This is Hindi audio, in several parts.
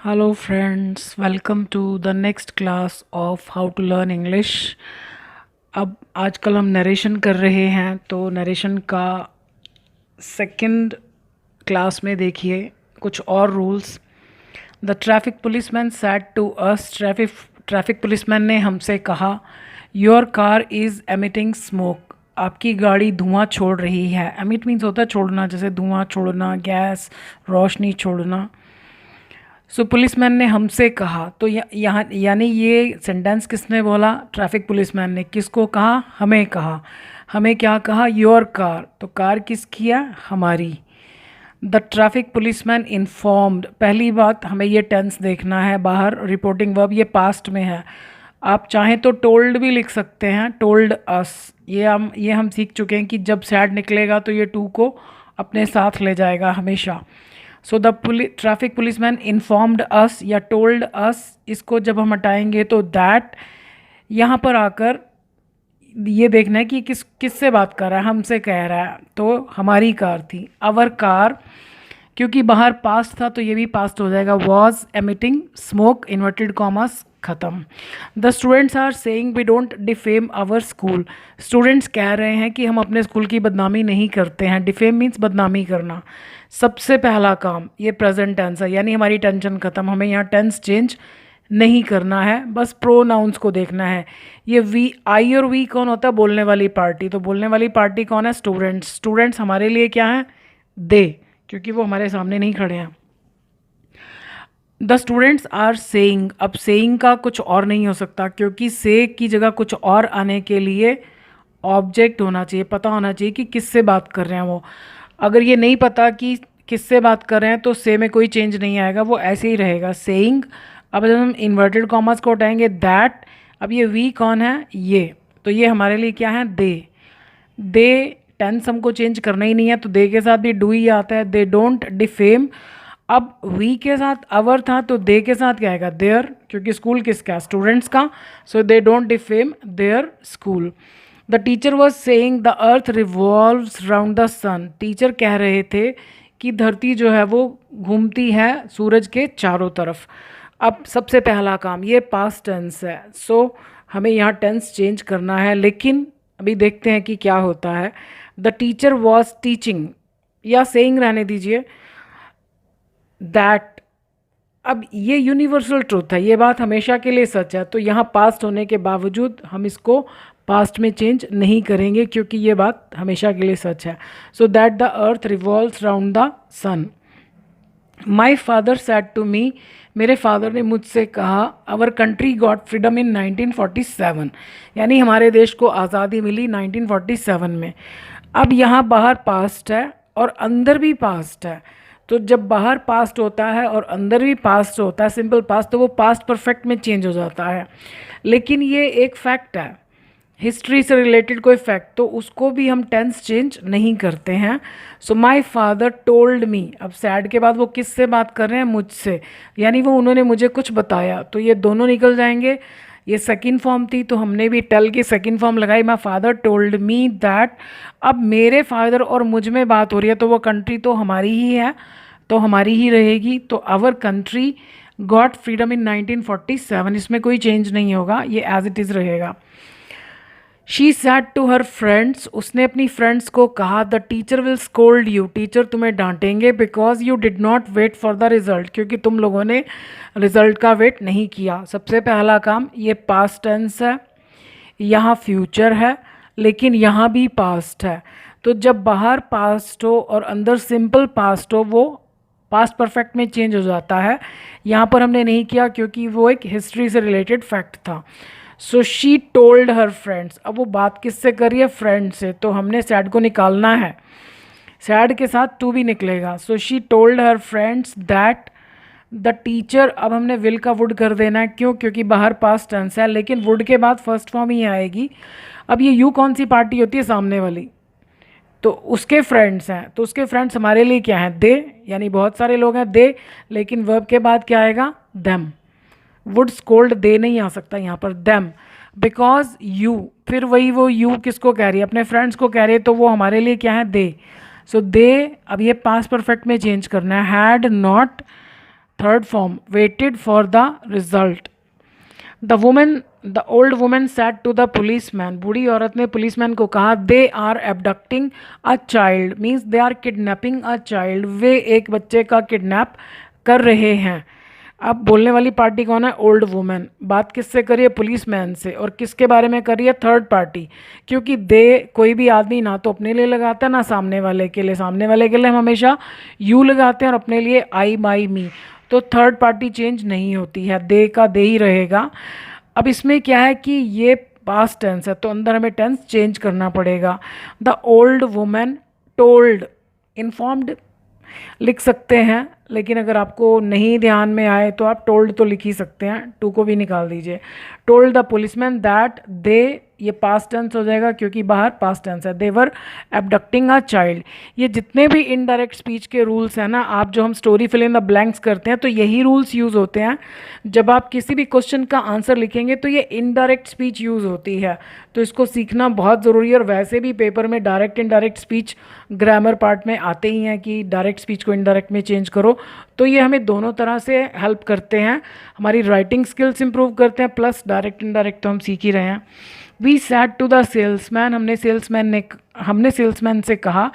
Hello friends, welcome to the next class of how to learn English। अब आजकल हम नरेशन कर रहे हैं तो नरेशन का सेकंड क्लास में देखिए कुछ और rules. The traffic policeman said to us, traffic policeman ने हमसे कहा, your car is emitting smoke, आपकी गाड़ी धुआं छोड़ रही है। एमिट मीन्स होता है छोड़ना, जैसे धुआं छोड़ना, गैस, रोशनी छोड़ना। सो पुलिसमैन ने हमसे कहा, तो यहाँ यानी ये सेंटेंस किसने बोला? ट्रैफिक पुलिसमैन ने। किसको कहा? हमें कहा। हमें क्या कहा? Your car. तो कार किसकी है? हमारी। द ट्रैफिक पुलिसमैन इन्फॉर्म्ड, पहली बात हमें ये टेंस देखना है। बाहर रिपोर्टिंग वर्ब ये पास्ट में है। आप चाहें तो टोल्ड भी लिख सकते हैं, टोल्ड अस। ये हम सीख चुके हैं कि जब सैड निकलेगा तो ये टू को अपने साथ ले जाएगा हमेशा। So the traffic policeman informed us या टोल्ड अस, इसको जब हम हटाएंगे तो दैट, यहाँ पर आकर ये देखना है कि किससे बात कर रहा है। हमसे कह रहा है, तो हमारी कार थी, आवर कार। क्योंकि बाहर पास्ट था तो ये भी पास्ट हो जाएगा। Was emitting smoke, inverted commas, ख़त्म। The students are saying we don't defame our school, students कह रहे हैं कि हम अपने स्कूल की बदनामी नहीं करते हैं। डिफेम मीन्स बदनामी करना। सबसे पहला काम, ये प्रेजेंट टेंस है, यानी हमारी टेंशन ख़त्म। हमें यहाँ टेंस चेंज नहीं करना है, बस प्रोनाउंस को देखना है। ये वी, आई और वी कौन होता है? बोलने वाली पार्टी। तो बोलने वाली पार्टी कौन है? स्टूडेंट्स। स्टूडेंट्स हमारे लिए क्या है? दे, क्योंकि वो हमारे सामने नहीं खड़े हैं। द स्टूडेंट्स आर सेइंग, अब सेइंग का कुछ और नहीं हो सकता, क्योंकि से की जगह कुछ और आने के लिए ऑब्जेक्ट होना चाहिए, पता होना चाहिए कि किससे बात कर रहे हैं वो। अगर ये नहीं पता कि किससे बात कर रहे हैं तो से में कोई चेंज नहीं आएगा, वो ऐसे ही रहेगा, सेइंग। अब जब हम इन्वर्टेड कॉमर्स को उठाएंगे दैट, अब ये वी कौन है? ये। तो ये हमारे लिए क्या है? दे टेंस हमको चेंज करना ही नहीं है, तो दे के साथ भी डू ही आता है। दे डोंट डिफेम, अब वी के साथ अवर था तो दे के साथ क्या आएगा? देयर, क्योंकि स्कूल किसका? स्टूडेंट्स का। So they don't defame their school. The teacher was saying the earth revolves round the sun, teacher कह रहे थे कि धरती जो है वो घूमती है सूरज के चारों तरफ। अब सबसे पहला काम, ये पास्ट टेंस है, सो हमें यहाँ टेंस चेंज करना है, लेकिन अभी देखते हैं कि क्या होता है। द टीचर वॉज टीचिंग, या सेइंग रहने दीजिए, दैट। अब ये यूनिवर्सल ट्रूथ है, ये बात हमेशा के लिए सच है, तो यहाँ पास्ट होने के बावजूद हम इसको पास्ट में चेंज नहीं करेंगे, क्योंकि ये बात हमेशा के लिए सच है। So that the earth revolves round the sun. My father said to me, मेरे फादर ने मुझसे कहा, our country got freedom in 1947, यानी हमारे देश को आज़ादी मिली 1947 में। अब यहाँ बाहर पास्ट है और अंदर भी पास्ट है, तो जब बाहर पास्ट होता है और अंदर भी पास्ट होता है, सिंपल पास्ट, तो वो पास्ट परफेक्ट में चेंज हो जाता है। लेकिन ये एक फैक्ट है, हिस्ट्री से रिलेटेड कोई फैक्ट, तो उसको भी हम टेंस चेंज नहीं करते हैं। सो माई फादर टोल्ड मी, अब सैड के बाद वो किससे बात कर रहे हैं? मुझसे, यानी वो उन्होंने मुझे कुछ बताया, तो ये दोनों निकल जाएंगे। ये सेकंड फॉर्म थी तो हमने भी टेल की सेकंड फॉर्म लगाई, my father told me that. अब मेरे फादर और मुझ में बात हो रही है, तो वो कंट्री तो हमारी ही है, तो हमारी ही रहेगी। तो our country got freedom in 1947, इसमें कोई चेंज नहीं होगा, ये एज इट इज़ रहेगा। She said to her friends, उसने अपनी फ्रेंड्स को कहा, the teacher will scold you, teacher तुम्हें डांटेंगे, because you did not wait for the result, क्योंकि तुम लोगों ने रिजल्ट का वेट नहीं किया। सबसे पहला काम, ये पास्ट टेंस है, यहाँ फ्यूचर है, लेकिन यहाँ भी पास्ट है। तो जब बाहर पास्ट हो और अंदर सिंपल पास्ट हो, वो पास्ट परफेक्ट में चेंज हो जाता है। यहाँ पर हमने नहीं किया क्योंकि वो एक हिस्ट्री से रिलेटेड फैक्ट था। So she told her friends, अब वो बात किससे कर रही है? फ्रेंड से, तो हमने सैड को निकालना है, सैड के साथ टू भी निकलेगा। So she told her friends that the teacher, अब हमने विल का वुड कर देना है, क्यों? क्योंकि बाहर पास्ट टेंस है, लेकिन वुड के बाद फर्स्ट फॉर्म ही आएगी। अब ये यू कौन सी पार्टी होती है? सामने वाली, तो उसके फ्रेंड्स हैं, तो उसके फ्रेंड्स हमारे लिए क्या हैं? दे, यानी बहुत सारे लोग हैं दे, लेकिन वर्ब के बाद क्या आएगा? देम। वुड स्कोल्ड दे नहीं आ सकता यहाँ पर, देम, बिकॉज यू, फिर वही वो यू किसको कह रही है? अपने फ्रेंड्स को कह रही है, तो वो हमारे लिए क्या है? दे। सो दे, अब ये पास्ट परफेक्ट में चेंज करना है, had not third form, waited for the result. The old women said to the policeman, बूढ़ी औरत ने पुलिसमैन को कहा, they are abducting a child, means they are kidnapping a child, वे एक बच्चे का किडनैप कर रहे हैं। अब बोलने वाली पार्टी कौन है? Old women. बात किससे करी है? पुलिसमैन से। और किसके बारे में करी है? Third party. क्योंकि दे कोई भी आदमी ना तो अपने लिए लगाता है ना सामने वाले के लिए। सामने वाले के लिए हम हमेशा यू लगाते हैं और अपने लिए आई, माई, मी। तो थर्ड पार्टी चेंज नहीं होती है, दे का दे ही रहेगा। अब इसमें क्या है कि ये पास्ट टेंस है तो अंदर हमें टेंस चेंज करना पड़ेगा। The old women told, informed लिख सकते हैं, लेकिन अगर आपको नहीं ध्यान में आए तो आप टोल्ड तो लिख ही सकते हैं, टू को भी निकाल दीजिए। Told the policeman that they, ये पास्ट टेंस हो जाएगा क्योंकि बाहर पास्ट टेंस है। दे वर एबडक्टिंग अ चाइल्ड। ये जितने भी इनडायरेक्ट स्पीच के रूल्स हैं ना, आप जो हम story fill in the blanks करते हैं तो यही रूल्स यूज़ होते हैं। जब आप किसी भी क्वेश्चन का आंसर लिखेंगे तो ये इनडायरेक्ट स्पीच यूज़ होती है, तो इसको सीखना बहुत ज़रूरी है। और वैसे भी पेपर में direct indirect speech grammar part में आते ही हैं कि डायरेक्ट स्पीच को इनडायरेक्ट में चेंज करो, तो ये हमें दोनों तरह से हेल्प करते हैं, हमारी राइटिंग स्किल्स इंप्रूव करते हैं, प्लस डायरेक्ट इनडायरेक्ट तो हम सीख ही रहे हैं। We said to the salesman, हमने सेल्समैन से कहा,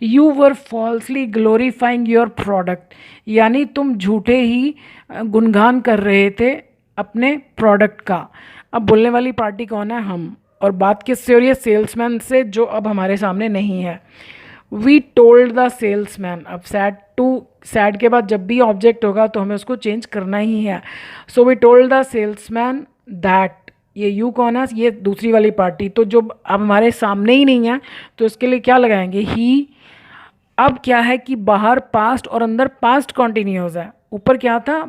you were falsely glorifying your product, यानी तुम झूठे ही गुणगान कर रहे थे अपने प्रोडक्ट का। अब बोलने वाली पार्टी कौन है? हम। और बात किससे हो रही है? सेल्समैन से, जो अब हमारे सामने नहीं है। वी टोल्ड द सेल्समैन, अब सैड के बाद जब भी ऑब्जेक्ट होगा तो हमें उसको चेंज करना ही है। So we told the salesman that, ये यू कौन है? ये दूसरी वाली पार्टी, तो जो अब हमारे सामने ही नहीं है तो इसके लिए क्या लगाएंगे? ही। अब क्या है कि बाहर पास्ट और अंदर पास्ट कॉन्टिन्यूस है। ऊपर क्या था?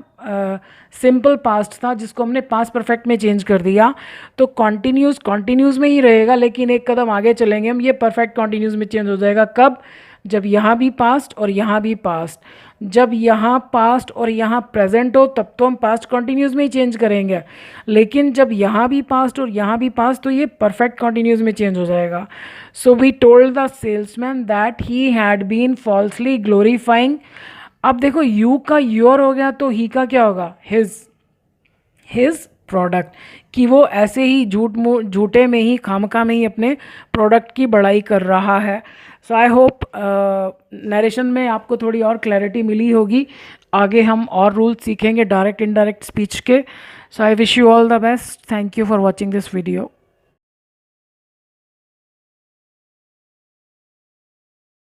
सिंपल पास्ट था जिसको हमने पास्ट परफेक्ट में चेंज कर दिया, तो कॉन्टिन्यूस में ही रहेगा, लेकिन एक कदम आगे चलेंगे हम, ये परफेक्ट कॉन्टिन्यूस में चेंज हो जाएगा। कब? जब यहाँ भी पास्ट और यहाँ भी पास्ट। जब यहाँ पास्ट और यहाँ प्रेजेंट हो तब तो हम पास्ट कॉन्टिन्यूस में ही चेंज करेंगे, लेकिन जब यहाँ भी पास्ट और यहाँ भी पास्ट तो ये परफेक्ट कॉन्टिन्यूस में चेंज हो जाएगा। So we told the salesman that he had been falsely glorifying. अब देखो यू का योर हो गया तो ही का क्या होगा? हिज प्रोडक्ट, कि वो ऐसे ही झूठे में ही खामखा में ही अपने प्रोडक्ट की बड़ाई कर रहा है। सो आई होप नरेशन में आपको थोड़ी और क्लैरिटी मिली होगी। आगे हम और रूल्स सीखेंगे डायरेक्ट इनडायरेक्ट स्पीच के। So I wish you all the best. Thank you for watching this video.